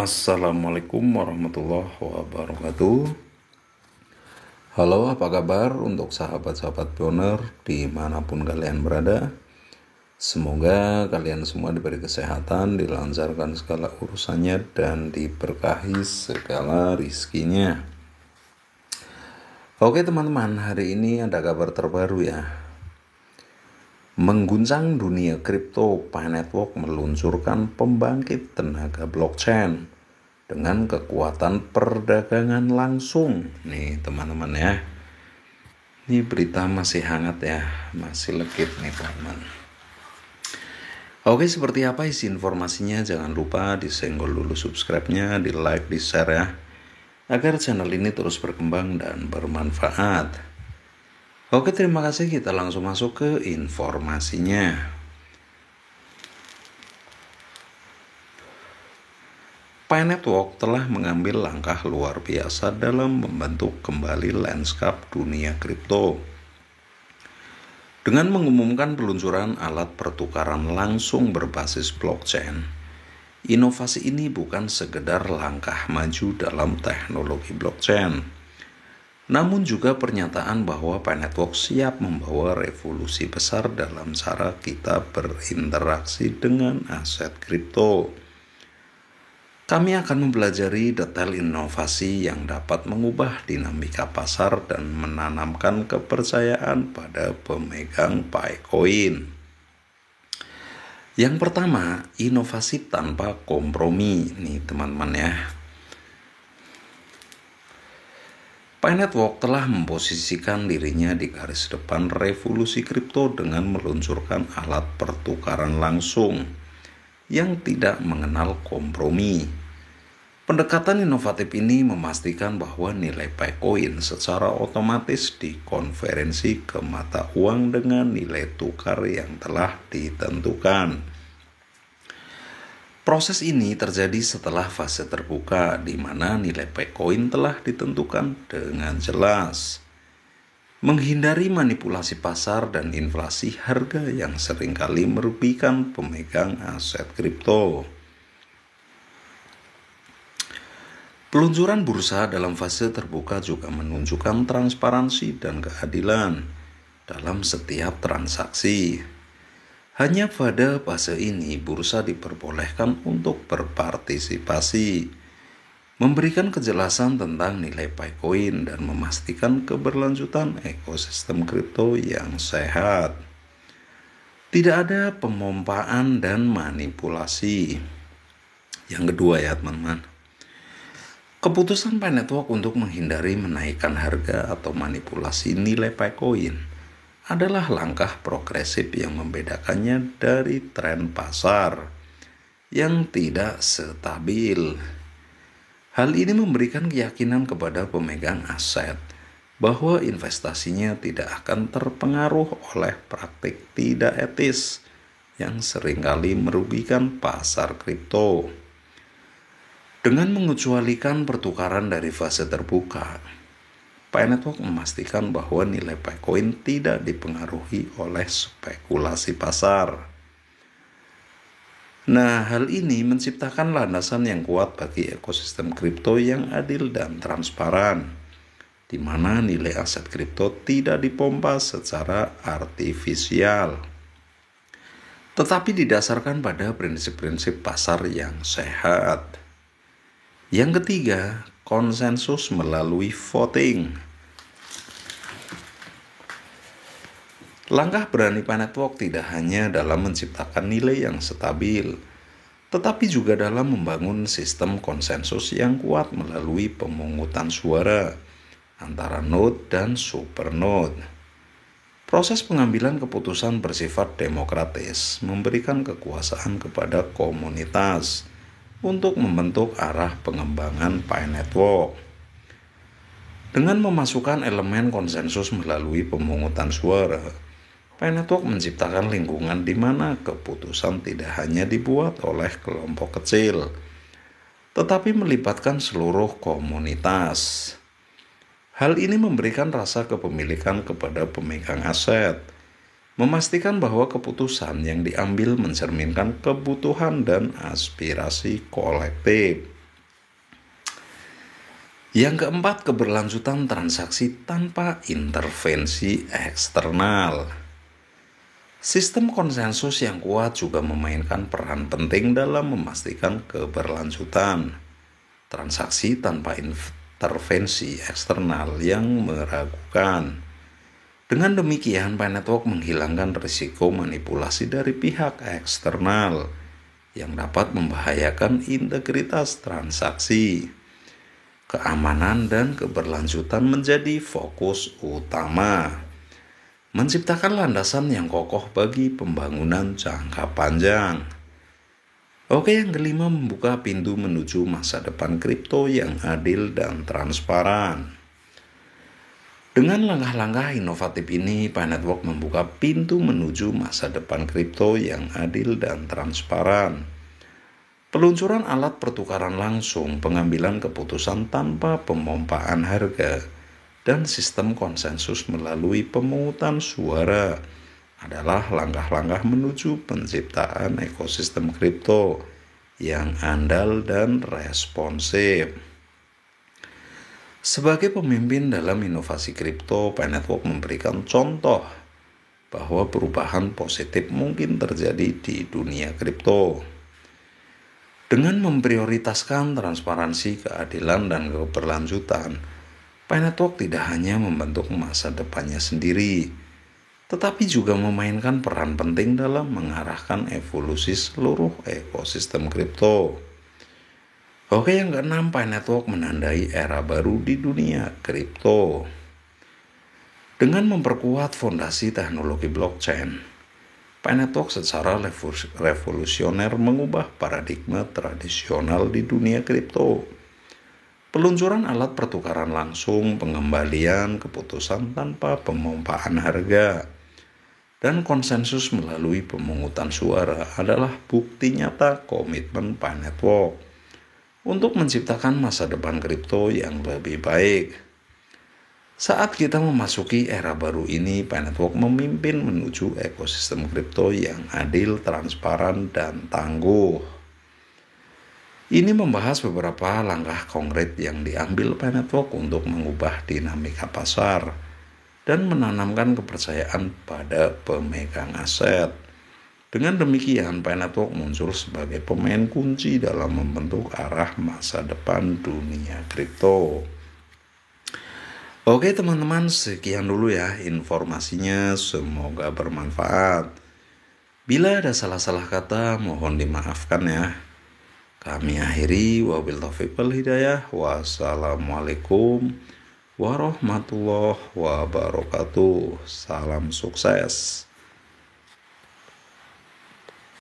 Assalamualaikum warahmatullahi wabarakatuh. Halo, apa kabar untuk sahabat-sahabat pioner dimanapun kalian berada? Semoga kalian semua diberi kesehatan, dilancarkan segala urusannya, dan diberkahi segala rizkinya. Oke teman-teman, hari ini ada kabar terbaru ya. Mengguncang dunia kripto, Pi Network meluncurkan pembangkit tenaga blockchain dengan kekuatan perdagangan langsung. Nih teman-teman ya, ini berita masih hangat ya, masih legit nih teman-teman. Oke, seperti apa isi informasinya? Jangan lupa disenggol dulu subscribe-nya, di like, di share ya, agar channel ini terus berkembang dan bermanfaat. Oke, terima kasih. Kita langsung masuk ke informasinya. Pi Network telah mengambil langkah luar biasa dalam membentuk kembali lanskap dunia kripto. Dengan mengumumkan peluncuran alat pertukaran langsung berbasis blockchain, inovasi ini bukan sekedar langkah maju dalam teknologi blockchain, namun juga pernyataan bahwa Pi Network siap membawa revolusi besar dalam cara kita berinteraksi dengan aset kripto. Kami akan mempelajari detail inovasi yang dapat mengubah dinamika pasar dan menanamkan kepercayaan pada pemegang Picoin. Yang pertama, inovasi tanpa kompromi. Nih teman-teman ya. Pi Network telah memposisikan dirinya di garis depan revolusi kripto dengan meluncurkan alat pertukaran langsung yang tidak mengenal kompromi. Pendekatan inovatif ini memastikan bahwa nilai Picoin secara otomatis dikonversi ke mata uang dengan nilai tukar yang telah ditentukan. Proses ini terjadi setelah fase terbuka di mana nilai Picoin telah ditentukan dengan jelas, menghindari manipulasi pasar dan inflasi harga yang seringkali merugikan pemegang aset kripto. Peluncuran bursa dalam fase terbuka juga menunjukkan transparansi dan keadilan dalam setiap transaksi. Hanya pada fase ini bursa diperbolehkan untuk berpartisipasi, memberikan kejelasan tentang nilai Picoin dan memastikan keberlanjutan ekosistem kripto yang sehat. Tidak ada pemompaan dan manipulasi. Yang kedua ya teman-teman, keputusan Pi Network untuk menghindari menaikkan harga atau manipulasi nilai Picoin adalah langkah progresif yang membedakannya dari tren pasar yang tidak stabil. Hal ini memberikan keyakinan kepada pemegang aset bahwa investasinya tidak akan terpengaruh oleh praktik tidak etis yang seringkali merugikan pasar kripto. Dengan mengecualikan pertukaran dari fase terbuka, Pi Network memastikan bahwa nilai Picoin tidak dipengaruhi oleh spekulasi pasar. Nah, hal ini menciptakan landasan yang kuat bagi ekosistem kripto yang adil dan transparan, di mana nilai aset kripto tidak dipompa secara artifisial, tetapi didasarkan pada prinsip-prinsip pasar yang sehat. Yang ketiga, konsensus melalui voting. Langkah berani Pi Network tidak hanya dalam menciptakan nilai yang stabil, tetapi juga dalam membangun sistem konsensus yang kuat melalui pemungutan suara antara node dan supernode. Proses pengambilan keputusan bersifat demokratis, memberikan kekuasaan kepada komunitas untuk membentuk arah pengembangan Pi Network. Dengan memasukkan elemen konsensus melalui pemungutan suara, Pi Network menciptakan lingkungan di mana keputusan tidak hanya dibuat oleh kelompok kecil, tetapi melibatkan seluruh komunitas. Hal ini memberikan rasa kepemilikan kepada pemegang aset, memastikan bahwa keputusan yang diambil mencerminkan kebutuhan dan aspirasi kolektif. Yang keempat, keberlanjutan transaksi tanpa intervensi eksternal. Sistem konsensus yang kuat juga memainkan peran penting dalam memastikan keberlanjutan transaksi tanpa intervensi eksternal yang meragukan. Dengan demikian, Pi Network menghilangkan risiko manipulasi dari pihak eksternal yang dapat membahayakan integritas transaksi. Keamanan dan keberlanjutan menjadi fokus utama, menciptakan landasan yang kokoh bagi pembangunan jangka panjang. Oke, yang kelima, membuka pintu menuju masa depan kripto yang adil dan transparan. Dengan langkah-langkah inovatif ini, Pi Network membuka pintu menuju masa depan kripto yang adil dan transparan. Peluncuran alat pertukaran langsung, pengambilan keputusan tanpa pemompaan harga, dan sistem konsensus melalui pemungutan suara adalah langkah-langkah menuju penciptaan ekosistem kripto yang andal dan responsif. Sebagai pemimpin dalam inovasi kripto, Pi Network memberikan contoh bahwa perubahan positif mungkin terjadi di dunia kripto. Dengan memprioritaskan transparansi, keadilan, dan keberlanjutan, Pi Network tidak hanya membentuk masa depannya sendiri, tetapi juga memainkan peran penting dalam mengarahkan evolusi seluruh ekosistem kripto. Oke, yang keenam, Pi Network menandai era baru di dunia kripto. Dengan memperkuat fondasi teknologi blockchain, Pi Network secara revolusioner mengubah paradigma tradisional di dunia kripto. Peluncuran alat pertukaran langsung, pengembalian keputusan tanpa pemompaan harga, dan konsensus melalui pemungutan suara adalah bukti nyata komitmen Pi Network untuk menciptakan masa depan kripto yang lebih baik. Saat kita memasuki era baru ini, Pi Network memimpin menuju ekosistem kripto yang adil, transparan, dan tangguh. Ini membahas beberapa langkah konkret yang diambil Pi Network untuk mengubah dinamika pasar dan menanamkan kepercayaan pada pemegang aset. Dengan demikian, Pi Network muncul sebagai pemain kunci dalam membentuk arah masa depan dunia kripto. Oke teman-teman, sekian dulu ya informasinya, semoga bermanfaat. Bila ada salah-salah kata, mohon dimaafkan ya. Kami akhiri, wabil taufiq wal hidayah. Wassalamualaikum warahmatullahi wabarakatuh. Salam sukses.